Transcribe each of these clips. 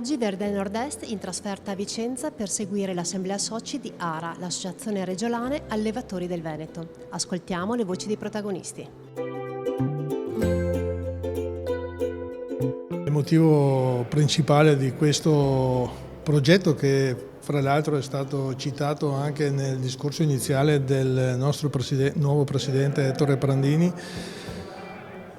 oggi Verde Nord-Est in trasferta a Vicenza per seguire l'assemblea soci di ARA, l'Associazione Regionale Allevatori del Veneto. Ascoltiamo le voci dei protagonisti. Il motivo principale di questo progetto, che fra l'altro è stato citato anche nel discorso iniziale del nostro nuovo presidente Ettore Prandini,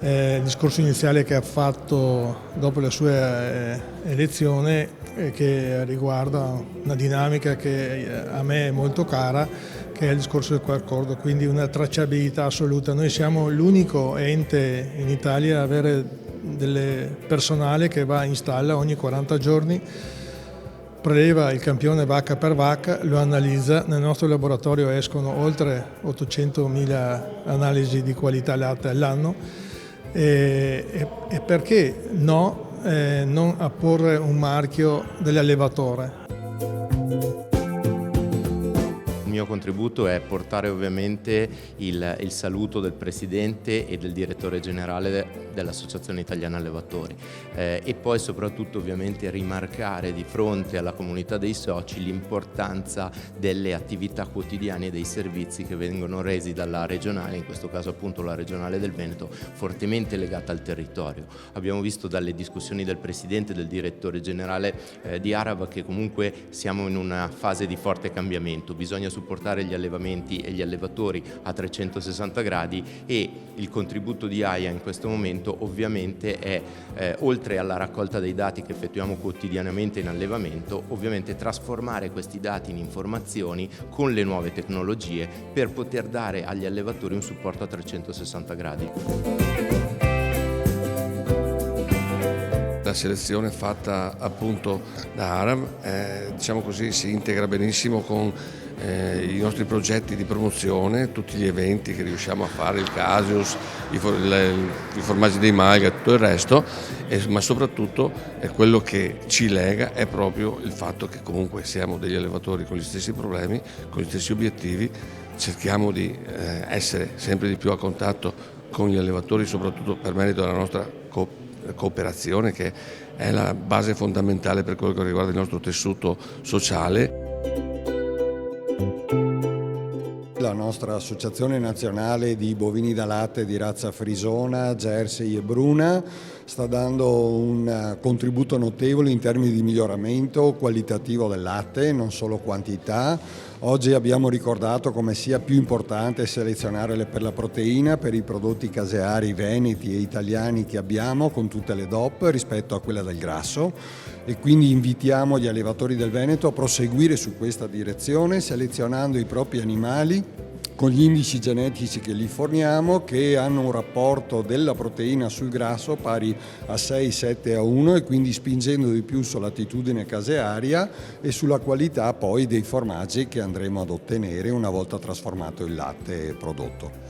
il discorso iniziale che ha fatto dopo la sua elezione, che riguarda una dinamica che a me è molto cara, che è il discorso del accordo, quindi una tracciabilità assoluta. Noi siamo l'unico ente in Italia a avere del personale che va in stalla ogni 40 giorni, preleva il campione vacca per vacca, lo analizza. Nel nostro laboratorio escono oltre 800.000 analisi di qualità latte all'anno. E perché no, non apporre un marchio dell'allevatore? Il mio contributo è portare ovviamente il saluto del Presidente e del Direttore Generale dell'Associazione Italiana Allevatori e poi soprattutto ovviamente rimarcare di fronte alla comunità dei soci l'importanza delle attività quotidiane e dei servizi che vengono resi dalla regionale, in questo caso appunto la regionale del Veneto, fortemente legata al territorio. Abbiamo visto dalle discussioni del Presidente e del Direttore Generale di ARAV che comunque siamo in una fase di forte cambiamento, bisogna supportare gli allevamenti e gli allevatori a 360 gradi e il contributo di AIA in questo momento ovviamente è, oltre alla raccolta dei dati che effettuiamo quotidianamente in allevamento, ovviamente trasformare questi dati in informazioni con le nuove tecnologie per poter dare agli allevatori un supporto a 360 gradi. La selezione fatta appunto da ARAV diciamo così, si integra benissimo con i nostri progetti di promozione, tutti gli eventi che riusciamo a fare, il Casius, i formaggi dei Malga e tutto il resto, ma soprattutto quello che ci lega è proprio il fatto che comunque siamo degli allevatori con gli stessi problemi, con gli stessi obiettivi, cerchiamo di essere sempre di più a contatto con gli allevatori, soprattutto per merito della nostra cooperazione, che è la base fondamentale per quello che riguarda il nostro tessuto sociale. La nostra Associazione Nazionale di Bovini da Latte di razza frisona, Jersey e Bruna sta dando un contributo notevole in termini di miglioramento qualitativo del latte, non solo quantità. Oggi abbiamo ricordato come sia più importante selezionare per la proteina per i prodotti caseari veneti e italiani che abbiamo con tutte le DOP rispetto a quella del grasso, e quindi invitiamo gli allevatori del Veneto a proseguire su questa direzione selezionando i propri animali con gli indici genetici che gli forniamo, che hanno un rapporto della proteina sul grasso pari a 6-7-1 e quindi spingendo di più sull'attitudine casearia e sulla qualità poi dei formaggi che andremo ad ottenere una volta trasformato il latte prodotto.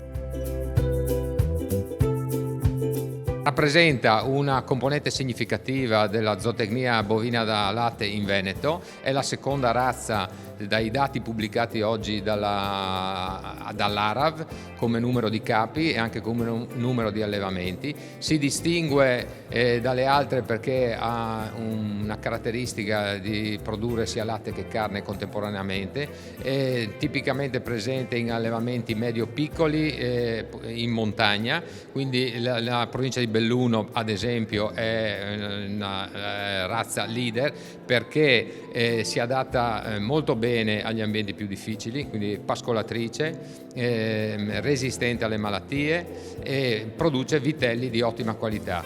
Rappresenta una componente significativa della zootecnia bovina da latte in Veneto, è la seconda razza dai dati pubblicati oggi dall'ARAV come numero di capi e anche come numero di allevamenti. Si distingue dalle altre perché ha una caratteristica di produrre sia latte che carne contemporaneamente, è tipicamente presente in allevamenti medio-piccoli in montagna, quindi la provincia di Belluno ad esempio è una razza leader perché si adatta molto bene agli ambienti più difficili, quindi pascolatrice, resistente alle malattie e produce vitelli di ottima qualità.